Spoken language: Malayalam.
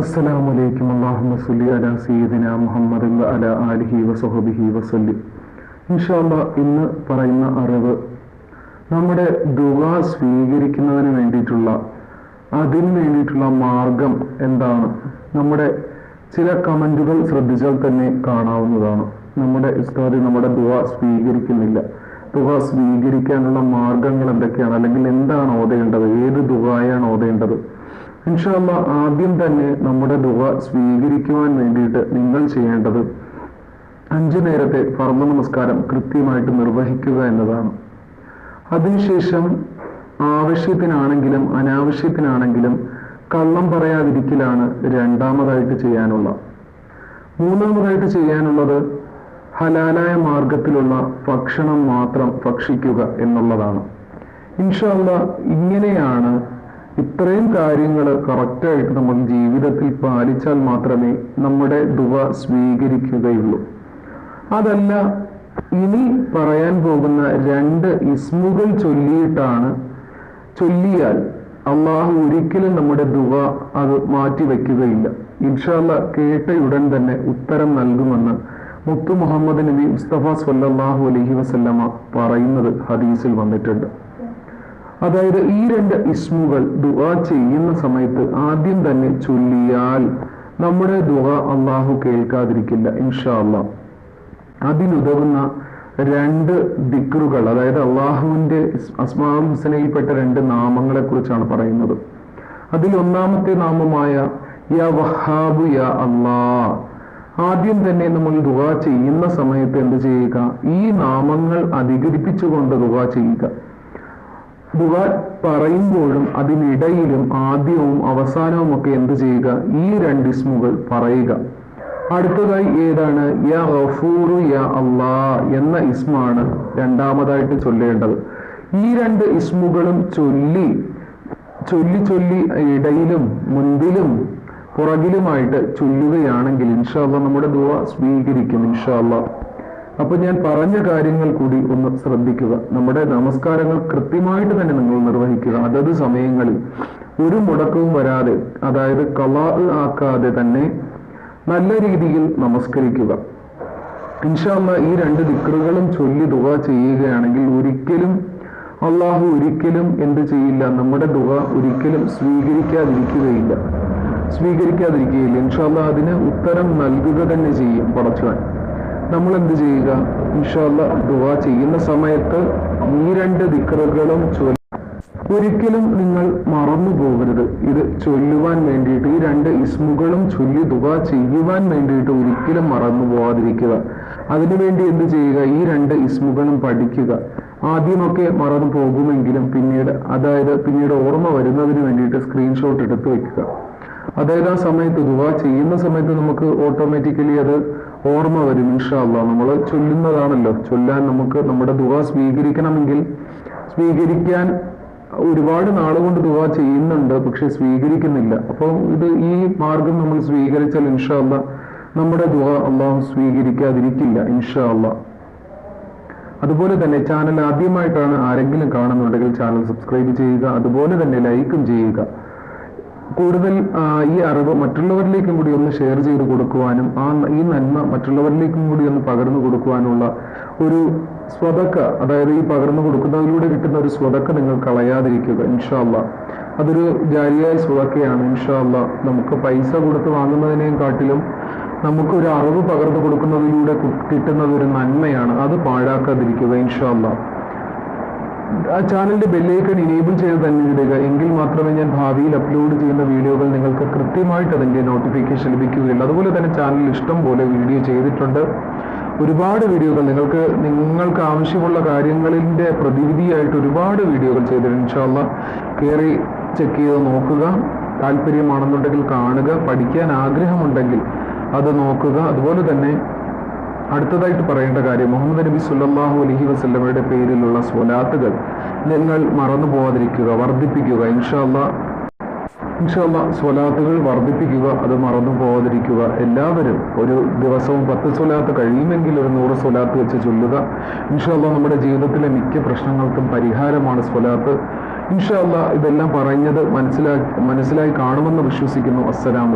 അസ്സലാമു അലൈക്കും. അല്ലാഹുമ്മ സ്വല്ലി അലാ സയ്യിദിനാ മുഹമ്മദിൻ വ അലാ ആലിഹി വസഹ്ബിഹി വസല്ലം. ഇൻഷാ അല്ലാഹ് ഇന്ന് പറയുന്ന അറിവ് നമ്മുടെ ദുആ സ്വീകരിക്കുന്നതിന് വേണ്ടിയിട്ടുള്ള അതിന് വേണ്ടിയിട്ടുള്ള മാർഗം എന്താണ്? നമ്മുടെ ചില കമന്റുകൾ ശ്രദ്ധിച്ചാൽ തന്നെ കാണാവുന്നതാണ്. നമ്മുടെ ഉസ്താദ് നമ്മുടെ ദുആ സ്വീകരിക്കുന്നില്ല, ദുആ സ്വീകരിക്കാനുള്ള മാർഗങ്ങൾ എന്തൊക്കെയാണ്, അല്ലെങ്കിൽ എന്താണ് ഓതേണ്ടത്, ഏത് ദുആയാണ് ഓതേണ്ടത്? ഇൻഷാ അല്ലാഹ് ആദ്യം തന്നെ നമ്മുടെ ദുആ സ്വീകരിക്കുവാൻ വേണ്ടിയിട്ട് നിങ്ങൾ ചെയ്യേണ്ടത് 5 നേരത്തെ ഫർദ് നമസ്കാരം കൃത്യമായിട്ട് നിർവഹിക്കുക എന്നതാണ്. അതിനുശേഷം ആവശ്യത്തിനാണെങ്കിലും അനാവശ്യത്തിനാണെങ്കിലും കള്ളം പറയാതിരിക്കലാണ് രണ്ടാമതായിട്ട് ചെയ്യാനുള്ള. മൂന്നാമതായിട്ട് ചെയ്യാനുള്ളത് ഹലാലായ മാർഗത്തിലുള്ള ഭക്ഷണം മാത്രം ഭക്ഷിക്കുക എന്നുള്ളതാണ്. ഇൻഷാ അല്ലാഹ് ഇങ്ങനെയാണ് ഇത്രയും കാര്യങ്ങൾ കറക്റ്റായിട്ട് നമ്മൾ ജീവിതത്തിൽ പാലിച്ചാൽ മാത്രമേ നമ്മുടെ ദുആ സ്വീകരിക്കുകയുള്ളൂ. അതല്ല, ഇനി പറയാൻ പോകുന്ന 2 ഇസ്മുകൾ ചൊല്ലിയാൽ അള്ളാഹു ഒരിക്കലും നമ്മുടെ ദുആ അത് മാറ്റിവെക്കുകയില്ല. ഇൻഷാ അല്ലാഹ് കേട്ടയുടൻ തന്നെ ഉത്തരം നൽകുമെന്ന് മുത്തു മുഹമ്മദ് നബി മുസ്തഫ സ്വല്ലല്ലാഹു അലൈഹി വസല്ലമ പറയുന്നത് ഹദീസിൽ വന്നിട്ടുണ്ട്. അതായത് ഈ 2 ഇസ്മുകൾ ദുആ ചെയ്യുന്ന സമയത്ത് ആദ്യം തന്നെ ചൊല്ലിയാൽ നമ്മുടെ ദുആ അള്ളാഹു കേൾക്കാതിരിക്കില്ല ഇൻഷാ അല്ലാഹ്. അതിനുതകുന്ന 2 ദിക്റുകൾ, അതായത് അള്ളാഹുവിന്റെ അസ്മാഉൽ ഹുസ്നയിൽപ്പെട്ട 2 നാമങ്ങളെ കുറിച്ചാണ് പറയുന്നത്. അതിൽ ഒന്നാമത്തെ നാമമായ യാ വഹാബു യാ അല്ലാഹ്. ആദ്യം തന്നെ നമ്മൾ ദുആ ചെയ്യുന്ന സമയത്ത് എന്ത് ചെയ്യുക? ഈ നാമങ്ങൾ അധികരിപ്പിച്ചുകൊണ്ട് ദുആ ചെയ്യുക. ദുആ പറയുമ്പോഴും അതിനിടയിലും ആദ്യവും അവസാനവും ഒക്കെ എന്ത് ചെയ്യുക? ഈ 2 ഇസ്മുകൾ പറയുക. അടുത്തതായി ഏതാണ്? യാ ഗഫൂറു യാ അല്ലാഹ് എന്ന ഇസ്മാണ് രണ്ടാമതായിട്ട് ചൊല്ലേണ്ടത്. ഈ 2 ഇസ്മുകളും ചൊല്ലി ഇടയിലും മുൻപിലും പുറകിലുമായിട്ട് ചൊല്ലുകയാണെങ്കിൽ ഇൻഷാ അല്ലാഹ് നമ്മുടെ ദുആ സ്വീകരിക്കും ഇൻഷാ അല്ലാഹ്. അപ്പൊ ഞാൻ പറഞ്ഞ കാര്യങ്ങൾ കൂടി ഒന്ന് ശ്രദ്ധിക്കുക. നമ്മുടെ നമസ്കാരങ്ങൾ കൃത്യമായിട്ട് തന്നെ നിങ്ങൾ നിർവഹിക്കുക. അതത് സമയങ്ങളിൽ ഒരു മുടക്കവും വരാതെ, അതായത് ഖളാ ആക്കാതെ തന്നെ നല്ല രീതിയിൽ നമസ്കരിക്കുക. ഇൻഷാ അല്ലാഹ് ഈ 2 ദിക്റുകളും ചൊല്ലി ദുആ ചെയ്യുകയാണെങ്കിൽ അള്ളാഹു ഒരിക്കലും എന്ത് ചെയ്യില്ല? നമ്മുടെ ദുആ ഒരിക്കലും സ്വീകരിക്കാതിരിക്കുകയില്ല. ഇൻഷാ അല്ലാഹ് അതിന് ഉത്തരം നൽകുക തന്നെ ചെയ്യും പടച്ചവൻ. നമ്മൾ എന്ത് ചെയ്യുക? ഇൻഷാ അല്ലാഹ് ദുആ ചെയ്യുന്ന സമയത്ത് ഈ 2 ദിക്റുകളും ഒരിക്കലും നിങ്ങൾ മറന്നു പോകരുത്. ഇത് ചൊല്ലുവാൻ വേണ്ടിയിട്ട്, ഈ 2 ഇസ്മുകളും ചൊല്ലി ദുആ ചെയ്യുവാൻ വേണ്ടിയിട്ട് ഒരിക്കലും മറന്നു പോകാതിരിക്കുക. അതിനുവേണ്ടി എന്ത് ചെയ്യുക? ഈ 2 ഇസ്മുകളും പഠിക്കുക. ആദ്യമൊക്കെ മറന്നു പോകുമെങ്കിലും പിന്നീട് ഓർമ്മ വരുന്നതിന് വേണ്ടിയിട്ട് സ്ക്രീൻഷോട്ട് എടുത്ത് വെക്കുക. അതായത് ആ സമയത്ത് ദുആ ചെയ്യുന്ന സമയത്ത് നമുക്ക് ഓട്ടോമാറ്റിക്കലി അത് ഓർമ്മ വരും ഇൻഷാ അല്ലാഹ്. നമ്മൾ ചൊല്ലുന്നതാണല്ലോ, ചൊല്ലാൻ നമുക്ക് നമ്മുടെ ദുആ സ്വീകരിക്കണമെങ്കിൽ സ്വീകരിക്കാൻ ഒരുപാട് നാളുകൊണ്ട് ദുആ ചെയ്യുന്നുണ്ട്, പക്ഷെ സ്വീകരിക്കുന്നില്ല. അപ്പോൾ ഈ മാർഗം നമ്മൾ സ്വീകരിച്ചാൽ ഇൻഷാ അല്ലാഹ് നമ്മുടെ ദുആ അള്ളാഹു സ്വീകരിക്കാതിരിക്കില്ല ഇൻഷാ അല്ലാഹ്. അതുപോലെ തന്നെ ചാനൽ ആദ്യമായിട്ടാണ് ആരെങ്കിലും കാണുന്നുണ്ടെങ്കിൽ ചാനൽ സബ്സ്ക്രൈബ് ചെയ്യുക, അതുപോലെ തന്നെ ലൈക്കും ചെയ്യുക. കൂടുതൽ ഈ അറിവ് മറ്റുള്ളവരിലേക്കും കൂടി ഒന്ന് ഷെയർ ചെയ്ത് കൊടുക്കുവാനും ഈ നന്മ മറ്റുള്ളവരിലേക്കും കൂടി ഒന്ന് പകർന്നു കൊടുക്കുവാനുള്ള ഒരു സ്വതക്ക, അതായത് ഈ പകർന്നു കൊടുക്കുന്നതിലൂടെ കിട്ടുന്ന ഒരു സ്വതക്ക നിങ്ങൾ കളയാതിരിക്കുക ഇൻഷാ അല്ലാഹ്. അതൊരു ജാരിയായ സ്വതക്കയാണ് ഇൻഷാ അല്ലാഹ്. നമുക്ക് പൈസ കൊടുത്ത് വാങ്ങുന്നതിനേയും കാട്ടിലും നമുക്കൊരു അറിവ് പകർന്നു കൊടുക്കുന്നതിലൂടെ കിട്ടുന്നത് ഒരു നന്മയാണ്. അത് പാഴാക്കാതിരിക്കുക ഇൻഷാ അല്ലാഹ്. ആ ചാനലിന്റെ ബെല്ലൈക്കൺ ഇനേബിൾ ചെയ്ത് തന്നെ ഇടുക. എങ്കിൽ മാത്രമേ ഞാൻ ഭാവിയിൽ അപ്ലോഡ് ചെയ്യുന്ന വീഡിയോകൾ നിങ്ങൾക്ക് കൃത്യമായിട്ട് അതിന്റെ നോട്ടിഫിക്കേഷൻ ലഭിക്കുകയുള്ളൂ. അതുപോലെ തന്നെ ചാനലിൽ ഇഷ്ടം പോലെ വീഡിയോ ചെയ്തിട്ടുണ്ട്. ഒരുപാട് വീഡിയോകൾ നിങ്ങൾക്ക് ആവശ്യമുള്ള കാര്യങ്ങളിന്റെ പ്രതിവിധിയായിട്ട് ഒരുപാട് വീഡിയോകൾ ചെയ്തിട്ടുണ്ട്. ഇൻഷാ അല്ലാഹ് കയറി ചെക്ക് ചെയ്ത് നോക്കുക. താല്പര്യമാണെന്നുണ്ടെങ്കിൽ കാണുക. പഠിക്കാൻ ആഗ്രഹമുണ്ടെങ്കിൽ അത് നോക്കുക. അതുപോലെ തന്നെ അടുത്തതായിട്ട് പറയേണ്ട കാര്യം, മുഹമ്മദ് നബി സല്ലല്ലാഹു അലൈഹി വസല്ലമയുടെ പേരിലുള്ള സ്വലാത്തുകൾ നിങ്ങൾ മറന്നു പോകാതിരിക്കുക, വർദ്ധിപ്പിക്കുക. ഇൻഷാ അല്ലാഹ് സ്വലാത്തുകൾ വർദ്ധിപ്പിക്കുക, അത് മറന്നു പോകാതിരിക്കുക. എല്ലാവരും ഒരു ദിവസവും 10 സ്വലാത്ത്, കഴിയുമെങ്കിൽ ഒരു 100 സ്വലാത്ത് വെച്ച് ചൊല്ലുക. ഇൻഷാ അല്ലാഹ് നമ്മുടെ ജീവിതത്തിലെ മിക്ക പ്രശ്നങ്ങൾക്കും പരിഹാരമാണ് സ്വലാത്ത്. ഇൻഷാ അല്ലാഹ് ഇതെല്ലാം പറഞ്ഞത് മനസ്സിലായി കാണുമെന്ന് വിശ്വസിക്കുന്നു. അസ്സലാമു